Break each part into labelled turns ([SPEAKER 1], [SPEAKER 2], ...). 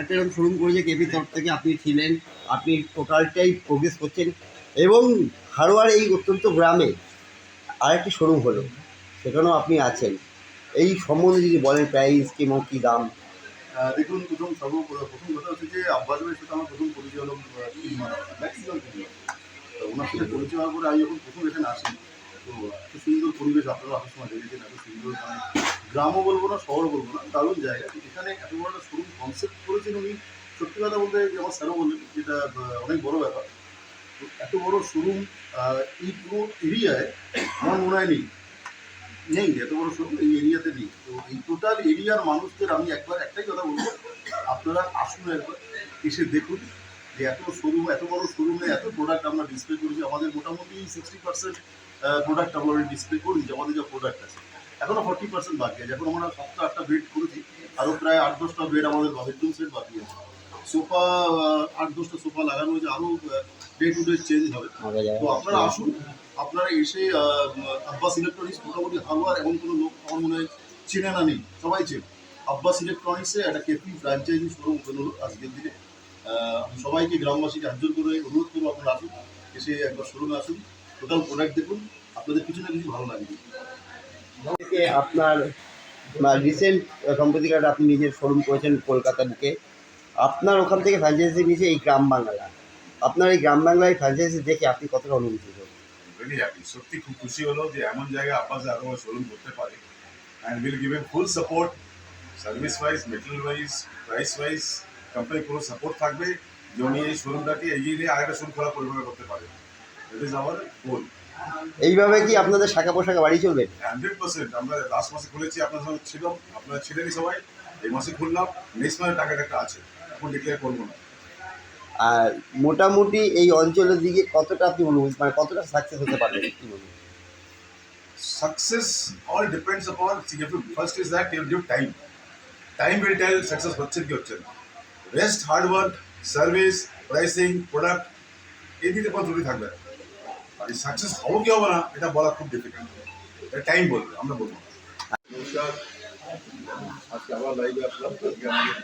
[SPEAKER 1] একটা এরকম শোরুম করেছে কেপির তরফ থেকে, আপনি ছিলেন, আপনি টোটালটাই প্রোগ্রেস করছেন এবং হারোয়ার এই অত্যন্ত গ্রামে আরেকটি শোরুম হলো, সেখানেও আপনি আছেন। এই সম্বন্ধে যদি বলেন প্রাইস এবং কী দাম।
[SPEAKER 2] দেখুন, প্রথম কথা হচ্ছে যে আব্বাস ভাইয়ের সাথে আমার প্রথম পরিচয় হলো 3 মাস ম্যাক্সিমাম 3 মাস। তো ওনার সাথে পরিচয় হওয়ার পরে আমি যখন প্রথম এখানে আসি, তো এত সুন্দর পরিবেশ, আপনারা আসার সময় দেখেছেন, এত সুন্দর, মানে গ্রামও বলবো না, শহরও বলবো না, দারুণ জায়গা। এখানে এত বড় একটা শোরুম কনসেপ্ট করেছেন উনি। সত্যি কথা বলতে যে আমার স্যারও বললেন, যেটা অনেক বড় ব্যাপার। তো এত বড় শোরুম এই পুরো এরিয়ায় আমার মনে হয় নেই, এত বড় শোরুম এই এরিয়াতে নেই। তো এই টোটাল এরিয়ার মানুষদের আমি একটাই কথা বলবো, আপনারা আসুন একবার, এসে দেখুন যে এত বড় শোরুমে এত প্রোডাক্ট আমরা ডিসপ্লে করেছি। আমাদের মোটামুটি 60% প্রোডাক্ট আমরা ডিসপ্লে করি, যে আমাদের যা প্রোডাক্ট আছে। এখনো 40% বাকি আছে। এখন আমরা 7টা-8টা বেড করেছি, আরও প্রায় 8-10টা বেড আমাদের বেডরুম সেট বাকি আছে। সোফা 8-10টা সোফা লাগানো হয়েছে, আরও ডে টু ডে চেঞ্জ হবে। তো আপনারা আসুন, আপনারা এসে আব্বাস ইলেকট্রনিক্স, মোটামুটি হারোয়ার এমন কোনো লোক আমার মনে হয় চেনে না নেই, সবাই চেনে। আব্বাস ইলেকট্রনিক্সে একটা কেপি ফ্র্যাঞ্চাইজি শোরুম ওপেন হলো আজকের দিনে। আমি সবাইকে, গ্রামবাসীকে হাত জোর করে অনুরোধ করবো, আপনারা আসুন, এসে একবার শোরুমে আসুন, টোটাল প্রোডাক্ট দেখুন, আপনাদের কিছু না কিছু ভালো লাগবে।
[SPEAKER 1] থেকে আপনার রিসেন্ট সম্প্রতিকার আপনি নিজের শোরুম করেছেন কলকাতা বুকে, আপনার ওখান থেকে ফ্র্যাঞ্চাইজি নিয়েছে এই গ্রাম বাংলা। আপনার এই গ্রাম বাংলায় ফ্র্যাঞ্চাইজি দেখে আপনি কতটা অনুভূতি হলেন?
[SPEAKER 3] ভেরি হ্যাপি, সত্যি খুব খুশি হলো যে এমন জায়গায় আব্বাস আরও শোরুম করতে পারে। And will give them full support, service wise, material wise, price wise. Company পুরো সাপোর্ট থাকবে যে উনি এই শোরুমটাকে এগিয়ে নিয়ে আরেকটা শোরুম খোলা পরিকল্পনা করতে পারে। দ্যাট ইজ আওয়ার গোল।
[SPEAKER 1] এইভাবে কি আপনাদের শাখা পোশাকা বাড়ি চলবে?
[SPEAKER 3] 100%। আমরা লাস্ট মাসে খুলেছি, আপনার সঙ্গে ছিলাম, আপনারা ছিলেনই সবাই। এই মাসে খুললাম, নেক্সট মাসে টার্গেট একটা আছে, এখন ডিক্লেয়ার করবো না।
[SPEAKER 1] আর মোটামুটি এই অঞ্চলের দিকে কতটা আপনি অনুভূতি, মানে কতটা সাকসেস হতে পারবেন কি বলুন?
[SPEAKER 3] Success all depends upon, first is that you give time. Time will tell success হচ্ছে কি হচ্ছে না। Rest, hard work, service, pricing, product, এই দিকে কোনো ত্রুটি থাকবে না। আর এই সাকসেস হবো কি হবে না এটা বলা খুব ডিফিকাল্ট, এটা টাইম বলবে, আমরা বলবো না।
[SPEAKER 2] নমস্কার, আজকে আবার লাইভে আসলাম। আজকে আমাদের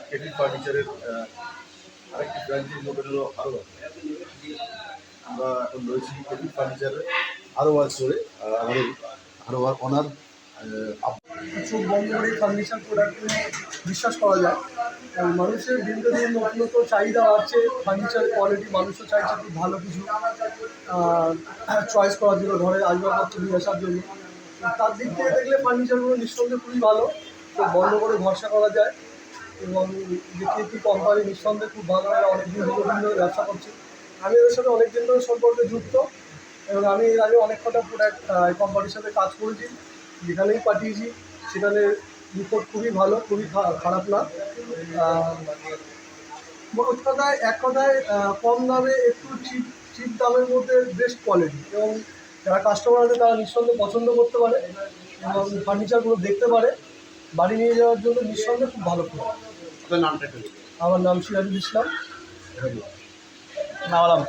[SPEAKER 2] কেপি ফার্নিচারের আরেকটি ব্রাঞ্চের ওপেন হলো হারোয়ার। আমরা এখন রয়েছি কেপি ফার্নিচারের হারোয়ার স্টোরে। আমাদের হারোয়ার অনার
[SPEAKER 4] চোখ বন্ধ করে ফার্নিচার প্রোডাক্ট নিয়ে বিশ্বাস করা যায়। মানুষের দীর্ঘদিন নতুন নতুন চাহিদা আছে, ফার্নিচার কোয়ালিটি মানুষও চাইছে খুব ভালো কিছু চয়েস করার জন্য, ঘরে আসবাবপত্র নিয়ে আসার জন্য। তার দিক থেকে দেখলে ফার্নিচারগুলো নিঃসন্দেহে খুবই ভালো, চোখ বন্ধ করে ভরসা করা যায়। এবং যে কেপি কোম্পানি নিঃসন্দেহে খুব ভালো, অনেকদিন ধরে ব্যবসা করছে। আমি এদের সাথে অনেকদিন ধরে সম্পর্কে যুক্ত এবং আমি এর আগে অনেক কটা প্রোডাক্ট কোম্পানির সাথে কাজ করেছি, যেখানেই পাঠিয়েছি সেখানে রিপোর্ট খুবই ভালো, খুবই খারাপ না। মোট কথায় এক কথায় কম দামে একটু চিপ দামের মধ্যে বেস্ট কোয়ালিটি, এবং যারা কাস্টমার আছে তারা নিঃসন্দেহে পছন্দ করতে পারে এবং ফার্নিচারগুলো দেখতে পারে, বাড়ি নিয়ে যাওয়ার জন্য নিঃসন্দেহে খুব ভালো প্রোডাক্ট।
[SPEAKER 1] আপনার নামটা একটু বলুন।
[SPEAKER 4] আমার নাম সিরাজুল ইসলাম।
[SPEAKER 1] নাম